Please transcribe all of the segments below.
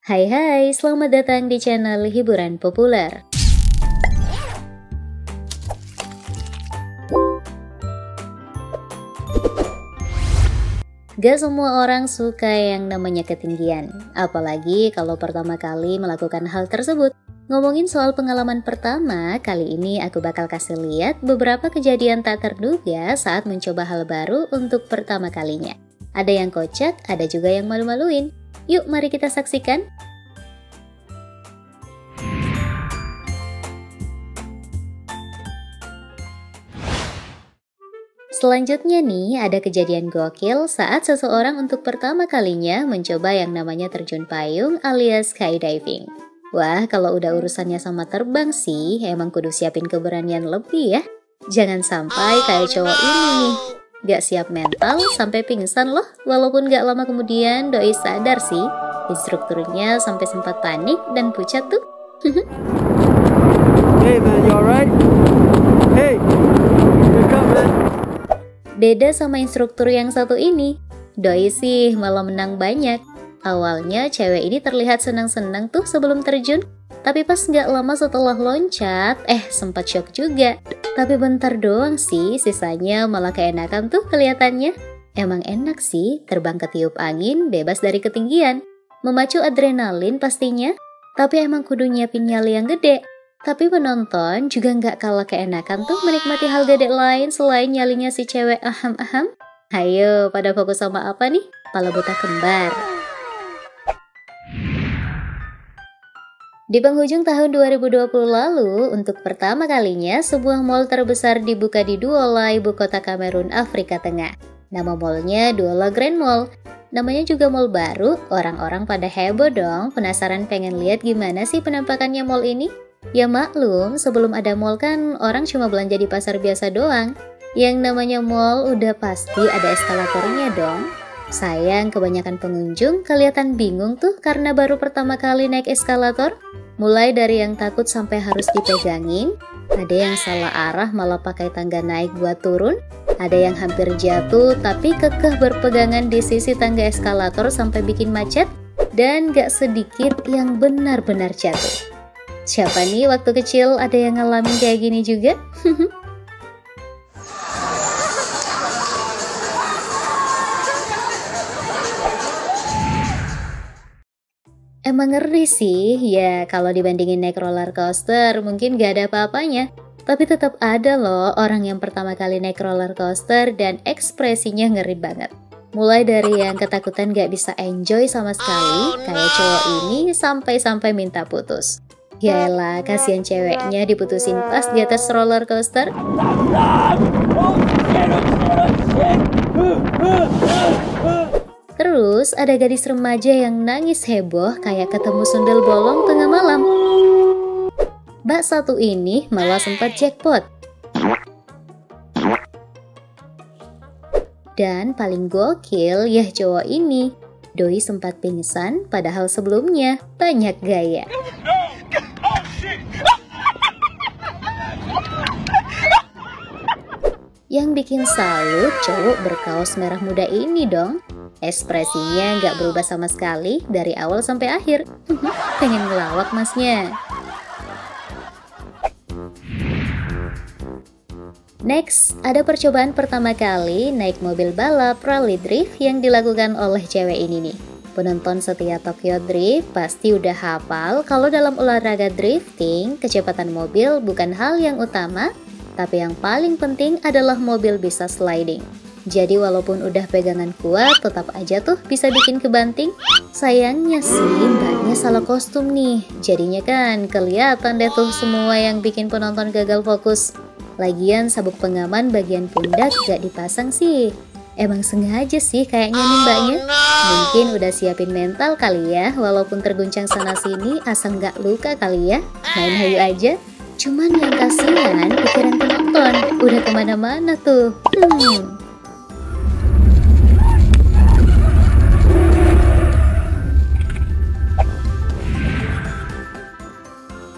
Hai hai, selamat datang di channel hiburan populer. Gak semua orang suka yang namanya ketinggian, apalagi kalau pertama kali melakukan hal tersebut. Ngomongin soal pengalaman pertama, kali ini aku bakal kasih lihat beberapa kejadian tak terduga saat mencoba hal baru untuk pertama kalinya. Ada yang kocak, ada juga yang malu-maluin. Yuk mari kita saksikan. Selanjutnya nih, ada kejadian gokil saat seseorang untuk pertama kalinya mencoba yang namanya terjun payung alias skydiving. Wah, kalau udah urusannya sama terbang sih, emang kudu siapin keberanian lebih ya. Jangan sampai kayak cowok ini nih, gak siap mental sampai pingsan loh. Walaupun gak lama kemudian doi sadar sih, instrukturnya sampai sempat panik dan pucat tuh. Hey man, you alright? Hey, you come man. Beda sama instruktur yang satu ini, doi sih malah menang banyak. Awalnya cewek ini terlihat senang-senang tuh sebelum terjun, tapi pas nggak lama setelah loncat, sempat shock juga. Tapi bentar doang sih, sisanya malah keenakan tuh kelihatannya. Emang enak sih, terbang ketiup angin, bebas dari ketinggian. Memacu adrenalin pastinya, tapi emang kudu nyiapin nyali yang gede. Tapi penonton juga nggak kalah keenakan tuh menikmati hal gede lain selain nyalinya si cewek aham-aham. Hayo, pada fokus sama apa nih? Pala botak kembar. Di penghujung tahun 2020 lalu, untuk pertama kalinya sebuah mall terbesar dibuka di Douala, ibu kota Kamerun, Afrika Tengah. Nama mallnya Douala Grand Mall. Namanya juga mall baru, orang-orang pada heboh dong, penasaran pengen lihat gimana sih penampakannya mall ini. Ya maklum, sebelum ada mall kan orang cuma belanja di pasar biasa doang. Yang namanya mall udah pasti ada eskalatornya dong. Sayang kebanyakan pengunjung kelihatan bingung tuh karena baru pertama kali naik eskalator. Mulai dari yang takut sampai harus dipegangin, ada yang salah arah malah pakai tangga naik buat turun, ada yang hampir jatuh tapi kekeh berpegangan di sisi tangga eskalator sampai bikin macet, dan gak sedikit yang benar-benar jatuh. Siapa nih waktu kecil ada yang ngalamin kayak gini juga? Emang ngeri sih, ya kalau dibandingin naik roller coaster mungkin gak ada apa-apanya. Tapi tetap ada loh orang yang pertama kali naik roller coaster dan ekspresinya ngeri banget. Mulai dari yang ketakutan gak bisa enjoy sama sekali, kayak cowok ini sampai-sampai minta putus. Yaelah, kasihan ceweknya diputusin pas di atas roller coaster. Terus ada gadis remaja yang nangis heboh kayak ketemu sundel bolong tengah malam. Mbak satu ini malah sempat jackpot. Dan paling gokil ya cowok ini, doi sempat pingsan padahal sebelumnya banyak gaya. Yang bikin salut cowok berkaos merah muda ini dong. Ekspresinya nggak berubah sama sekali dari awal sampai akhir. Pengen ngelawak masnya. Next, ada percobaan pertama kali naik mobil balap rally drift yang dilakukan oleh cewek ini nih. Penonton setia Tokyo Drift pasti udah hafal kalau dalam olahraga drifting, kecepatan mobil bukan hal yang utama, tapi yang paling penting adalah mobil bisa sliding. Jadi walaupun udah pegangan kuat, tetap aja tuh bisa bikin kebanting. Sayangnya sih mbaknya salah kostum nih. Jadinya kan kelihatan deh tuh semua yang bikin penonton gagal fokus. Lagian sabuk pengaman bagian pundak gak dipasang sih. Emang sengaja sih kayaknya nih mbaknya. Mungkin udah siapin mental kali ya, walaupun terguncang sana sini asal gak luka kali ya. Main hayu aja. Cuman yang kasihan pikiran penonton udah kemana-mana tuh.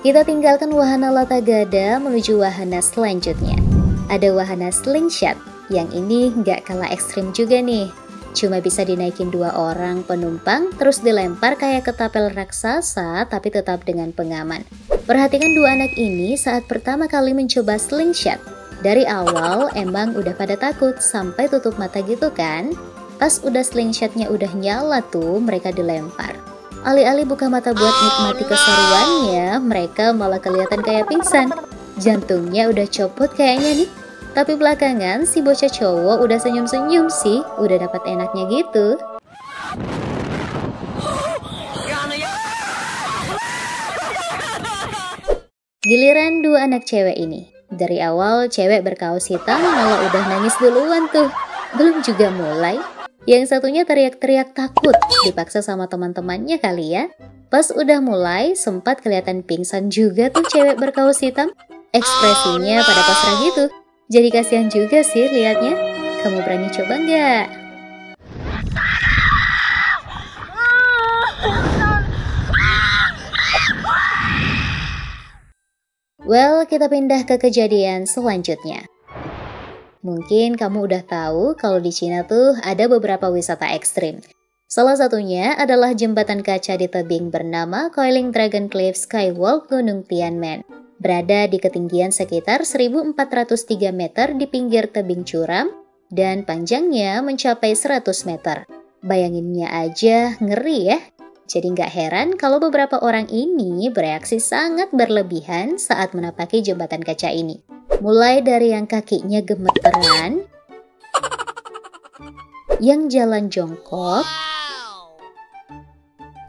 Kita tinggalkan wahana lata gada menuju wahana selanjutnya. Ada wahana slingshot, yang ini nggak kalah ekstrim juga nih. Cuma bisa dinaikin 2 orang penumpang, terus dilempar kayak ketapel raksasa, tapi tetap dengan pengaman. Perhatikan 2 anak ini saat pertama kali mencoba slingshot. Dari awal emang udah pada takut, sampai tutup mata gitu kan. Pas udah slingshotnya udah nyala tuh, mereka dilempar. Alih-alih buka mata buat nikmati keseruannya, mereka malah kelihatan kayak pingsan. Jantungnya udah copot kayaknya nih. Tapi belakangan si bocah cowok udah senyum-senyum sih, udah dapat enaknya gitu. Giliran 2 anak cewek ini. Dari awal cewek berkaos hitam malah udah nangis duluan tuh. Belum juga mulai, yang satunya teriak-teriak takut, dipaksa sama teman-temannya kali ya. Pas udah mulai, sempat kelihatan pingsan juga tuh cewek berkaos hitam. Ekspresinya pada pasrah gitu. Jadi kasihan juga sih liatnya. Kamu berani coba nggak? Well, kita pindah ke kejadian selanjutnya. Mungkin kamu udah tahu kalau di Cina tuh ada beberapa wisata ekstrim. Salah satunya adalah jembatan kaca di tebing bernama Coiling Dragon Cliff Skywalk Gunung Tianmen. Berada di ketinggian sekitar 1403 meter di pinggir tebing curam dan panjangnya mencapai 100 meter. Bayanginnya aja ngeri ya. Jadi nggak heran kalau beberapa orang ini bereaksi sangat berlebihan saat menapaki jembatan kaca ini. Mulai dari yang kakinya gemeteran, yang jalan jongkok,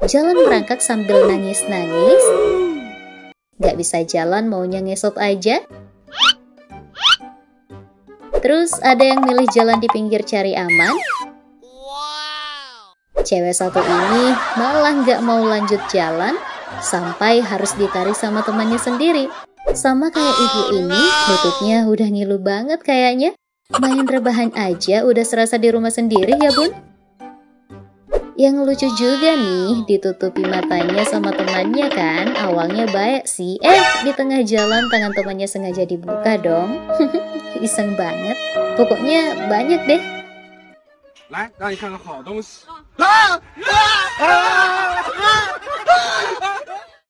jalan merangkak sambil nangis-nangis, gak bisa jalan maunya ngesot aja. Terus ada yang milih jalan di pinggir cari aman. Cewek satu ini malah gak mau lanjut jalan sampai harus ditarik sama temannya sendiri. Sama kayak ibu ini, lututnya udah ngilu banget kayaknya. Main rebahan aja udah serasa di rumah sendiri ya bun. Yang lucu juga nih, ditutupi matanya sama temannya kan. Awalnya baik sih, di tengah jalan tangan temannya sengaja dibuka dong. Iseng banget. Pokoknya banyak deh.